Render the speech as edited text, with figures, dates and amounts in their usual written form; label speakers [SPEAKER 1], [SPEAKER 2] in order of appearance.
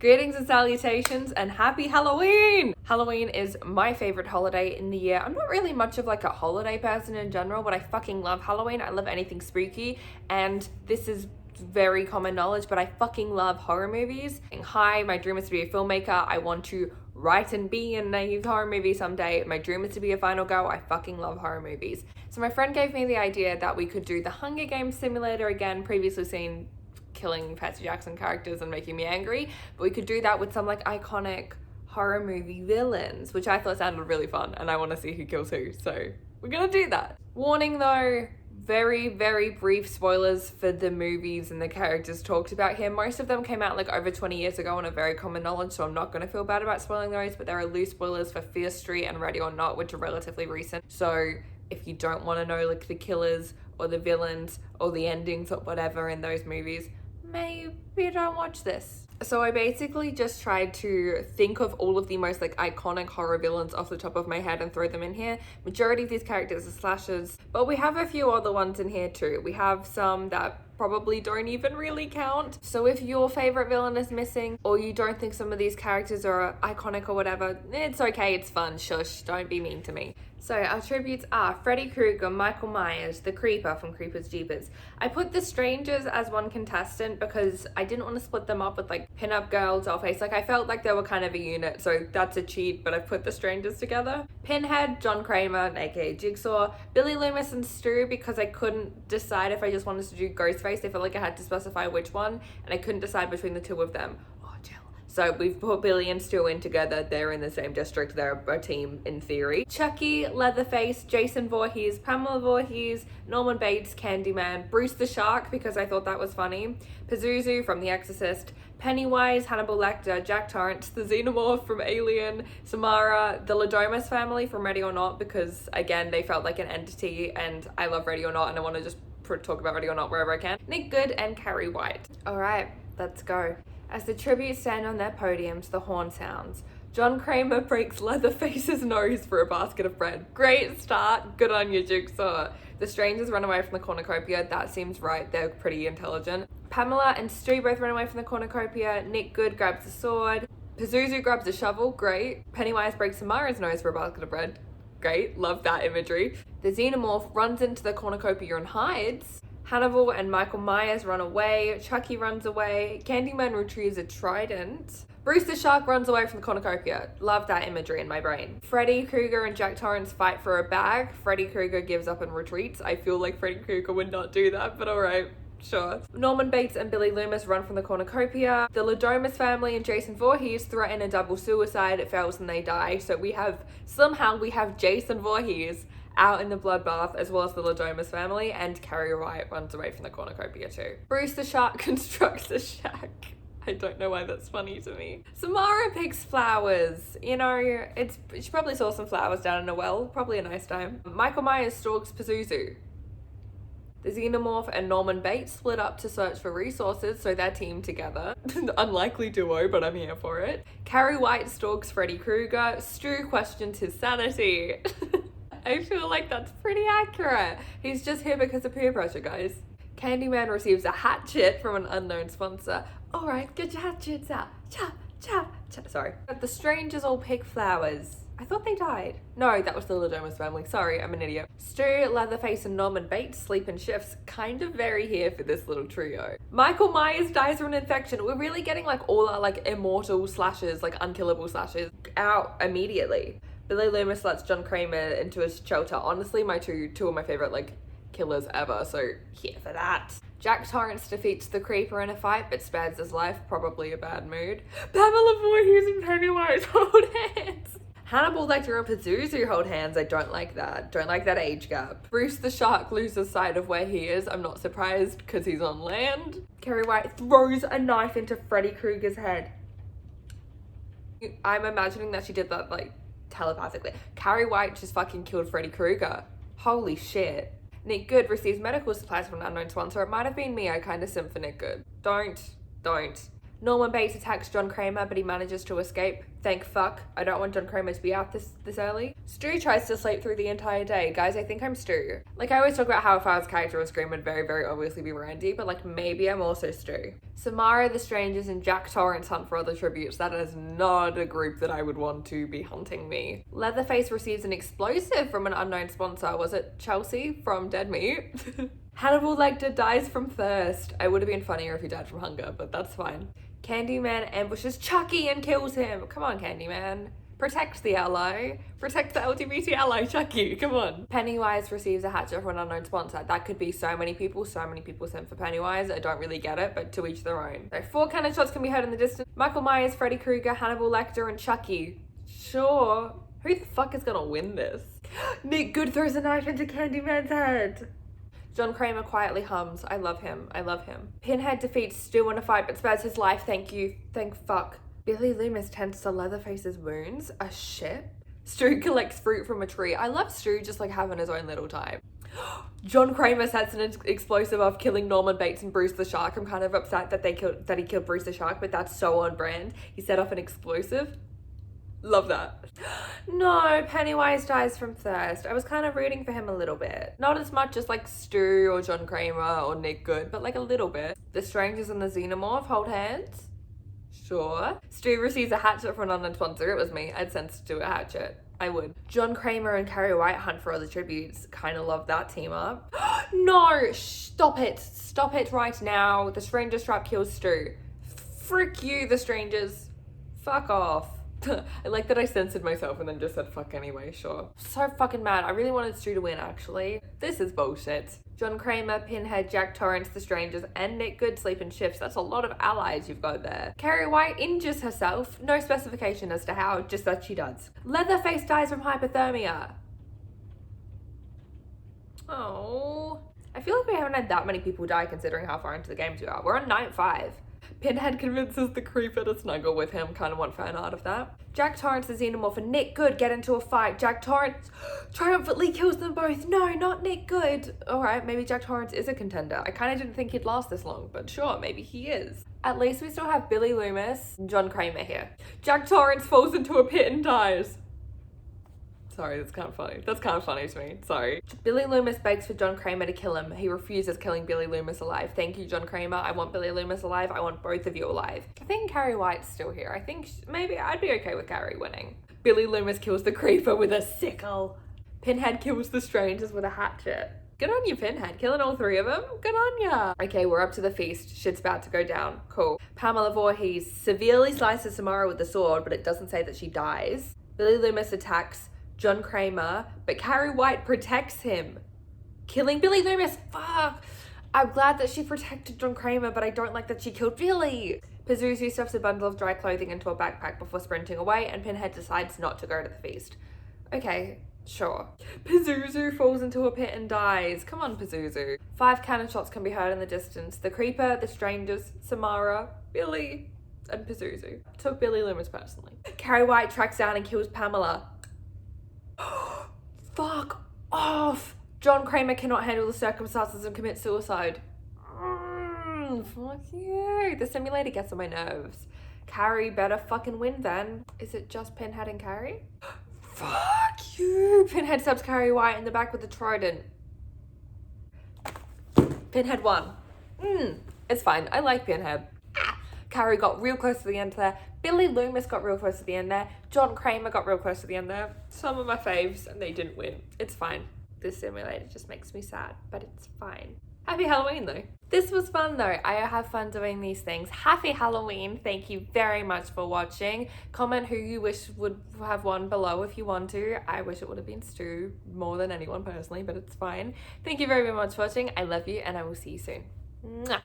[SPEAKER 1] Greetings and salutations and happy Halloween! Halloween is my favorite holiday in the year. I'm not really much of like a holiday person in general, but I fucking love Halloween. I love anything spooky, and this is very common knowledge, but I fucking love horror movies. Hi, my dream is to be a filmmaker. I want to write and be in a horror movie someday. My dream is to be a final girl. I fucking love horror movies. So my friend gave me the idea that we could do the Hunger Games simulator again, previously seen killing Percy Jackson characters and making me angry, but we could do that with some like iconic horror movie villains, which I thought sounded really fun, and I want to see who kills who, so we're gonna do that. Warning though, very brief spoilers for the movies and the characters talked about here. Most of them came out like over 20 years ago and are very common knowledge, so I'm not going to feel bad about spoiling those, but there are loose spoilers for Fear Street and Ready or Not, which are relatively recent, so if you don't want to know like the killers or the villains or the endings or whatever in those movies, maybe don't watch this. So I basically just tried to think of all of the most like iconic horror villains off the top of my head and throw them in here. Majority of these characters are slashers, but we have a few other ones in here too. We have some that probably don't even really count. So if your favorite villain is missing, or you don't think some of these characters are iconic or whatever, it's okay, it's fun, shush, don't be mean to me. So our tributes are Freddy Krueger, Michael Myers, the Creeper from Creepers Jeepers. I put the Strangers as one contestant because I didn't want to split them up with like pinup girl, Dollface. Like I felt like they were kind of a unit, so that's a cheat, but I put the Strangers together. Pinhead, John Kramer, aka Jigsaw, Billy Loomis and Stu, because I couldn't decide if I just wanted to do Ghostface. I felt like I had to specify which one, and I couldn't decide between the two of them. So we've put Billy and Stu in together. They're in the same district. They're a team in theory. Chucky, Leatherface, Jason Voorhees, Pamela Voorhees, Norman Bates, Candyman, Bruce the Shark, because I thought that was funny, Pazuzu from The Exorcist, Pennywise, Hannibal Lecter, Jack Torrance, the Xenomorph from Alien, Samara, the Ladomas family from Ready or Not, because again, they felt like an entity, and I love Ready or Not, and I want to just talk about Ready or Not wherever I can. Nick Good and Carrie White. All right, let's go. As the tributes stand on their podiums, the horn sounds. John Kramer breaks Leatherface's nose for a basket of bread. Great start, good on you, Jigsaw. The Strangers run away from the cornucopia, that seems right, they're pretty intelligent. Pamela and Stu both run away from the cornucopia. Nick Good grabs a sword. Pazuzu grabs a shovel, great. Pennywise breaks Samara's nose for a basket of bread. Great, love that imagery. The Xenomorph runs into the cornucopia and hides. Hannibal and Michael Myers run away. Chucky runs away. Candyman retrieves a trident. Bruce the Shark runs away from the cornucopia. Love that imagery in my brain. Freddy Krueger and Jack Torrance fight for a bag. Freddy Krueger gives up and retreats. I feel like Freddy Krueger would not do that, but alright. Sure. Norman Bates and Billy Loomis run from the cornucopia. The Ladomas family and Jason Voorhees threaten a double suicide. It fails and they die. So we have Jason Voorhees out in the bloodbath, as well as the Ladomas family, and Carrie White runs away from the cornucopia too. Bruce the Shark constructs a shack. I don't know why that's funny to me. Samara picks flowers. You know, she probably saw some flowers down in a well. Probably a nice time. Michael Myers stalks Pazuzu. The Xenomorph and Norman Bates split up to search for resources, so they're teamed together. Unlikely duo, but I'm here for it. Carrie White stalks Freddy Krueger. Stu questions his sanity. I feel like that's pretty accurate. He's just here because of peer pressure, guys. Candyman receives a hatchet from an unknown sponsor. All right, get your hatchets out. Chop, chop, chop. Sorry. But the Strangers all pick flowers. I thought they died. No, that was the Ladomas family. Sorry, I'm an idiot. Stu, Leatherface, and Norman Bates sleep in shifts. Kind of very here for this little trio. Michael Myers dies from an infection. We're really getting like all our like immortal slashers, like unkillable slashers out immediately. Billy Loomis lets John Kramer into his shelter. Honestly, two of my favorite like killers ever, so here for that. Jack Torrance defeats the Creeper in a fight but spares his life, probably a bad mood. Pamela Voorhees and Pennywise hold hands. Hannibal Lecter and Pazuzu hold hands. I don't like that. Don't like that age gap. Bruce the Shark loses sight of where he is. I'm not surprised because he's on land. Carrie White throws a knife into Freddy Krueger's head. I'm imagining that she did that like telepathically. Carrie White just fucking killed Freddy Krueger. Holy shit. Nick Good receives medical supplies from an unknown sponsor. It might have been me. I kind of simp for Nick Good. Don't. Norman Bates attacks John Kramer, but he manages to escape. Thank fuck. I don't want John Kramer to be out this early. Stu tries to sleep through the entire day. Guys, I think I'm Stu. Like, I always talk about how if I was character on screen, would very, very obviously be Randy, but like, maybe I'm also Stu. Samara, the Strangers, and Jack Torrance hunt for other tributes. That is not a group that I would want to be hunting me. Leatherface receives an explosive from an unknown sponsor. Was it Chelsea from Dead Meat? Hannibal Lecter dies from thirst. I would have been funnier if he died from hunger, but that's fine. Candyman ambushes Chucky and kills him. Come on, Candyman. Protect the ally. Protect the LGBT ally, Chucky. Come on. Pennywise receives a hatchet from an unknown sponsor. That could be so many people sent for Pennywise. I don't really get it, but to each their own. So 4 cannon shots can be heard in the distance. Michael Myers, Freddy Krueger, Hannibal Lecter, and Chucky. Sure. Who the fuck is gonna win this? Nick Good throws a knife into Candyman's head. John Kramer quietly hums. I love him. I love him. Pinhead defeats Stu in a fight but spares his life. Thank you. Thank fuck. Billy Loomis tends to Leatherface's wounds. A shit. Stu collects fruit from a tree. I love Stu just like having his own little time. John Kramer sets an explosive off killing Norman Bates and Bruce the Shark. I'm kind of upset that he killed Bruce the Shark, but that's so on brand. He set off an explosive. Love that. No, Pennywise dies from thirst. I was kind of rooting for him a little bit. Not as much as like Stu or John Kramer or Nick Good, but like a little bit. The Strangers and the Xenomorph hold hands. Sure. Stu receives a hatchet from an unknown sponsor. It was me. I'd send Stu a hatchet. I would. John Kramer and Carrie White hunt for other tributes. Kind of love that team up. No, stop it. Stop it right now. The Stranger Strap kills Stu. Frick you, the Strangers. Fuck off. I like that I censored myself and then just said fuck anyway, sure. So fucking mad. I really wanted Stu to win, actually. This is bullshit. John Kramer, Pinhead, Jack Torrance, The Strangers, and Nick Good sleep in shifts. That's a lot of allies you've got there. Carrie White injures herself. No specification as to how, just that she does. Leatherface dies from hypothermia. Oh. I feel like we haven't had that many people die considering how far into the game we are. We're on night 5. Pinhead convinces the creeper to snuggle with him. Kind of want fan art of that. Jack Torrance, the Xenomorph, and Nick Good get into a fight. Jack Torrance triumphantly kills them both. No, not Nick Good. Alright, maybe Jack Torrance is a contender. I kind of didn't think he'd last this long, but sure, maybe he is. At least we still have Billy Loomis and John Kramer here. Jack Torrance falls into a pit and dies. Sorry, that's kind of funny. That's kind of funny to me. Sorry. Billy Loomis begs for John Kramer to kill him. He refuses, killing Billy Loomis alive. Thank you, John Kramer. I want Billy Loomis alive. I want both of you alive. I think Carrie White's still here. I think maybe I'd be okay with Carrie winning. Billy Loomis kills the creeper with a sickle. Pinhead kills the Strangers with a hatchet. Good on you, Pinhead. Killing all 3 of them? Good on ya. Okay, we're up to the feast. Shit's about to go down. Cool. Pamela Voorhees severely slices Samara with the sword, but it doesn't say that she dies. Billy Loomis attacks John Kramer, but Carrie White protects him. Killing Billy Loomis, fuck. I'm glad that she protected John Kramer, but I don't like that she killed Billy. Pazuzu stuffs a bundle of dry clothing into a backpack before sprinting away, and Pinhead decides not to go to the feast. Okay, sure. Pazuzu falls into a pit and dies. Come on, Pazuzu. 5 cannon shots can be heard in the distance. The Creeper, the Strangers, Samara, Billy, and Pazuzu. Took Billy Loomis personally. Carrie White tracks down and kills Pamela. Fuck off! John Kramer cannot handle the circumstances and commits suicide. Fuck you. The simulator gets on my nerves. Carrie better fucking win then. Is it just Pinhead and Carrie? Fuck you! Pinhead stabs Carrie White in the back with a trident. Pinhead won. It's fine. I like Pinhead. Carrie got real close to the end there. Billy Loomis got real close to the end there. John Kramer got real close to the end there. Some of my faves, and they didn't win. It's fine. This simulator just makes me sad, but it's fine. Happy Halloween, though. This was fun, though. I have fun doing these things. Happy Halloween. Thank you very much for watching. Comment who you wish would have won below if you want to. I wish it would have been Stu more than anyone personally, but it's fine. Thank you very much for watching. I love you, and I will see you soon. Mwah.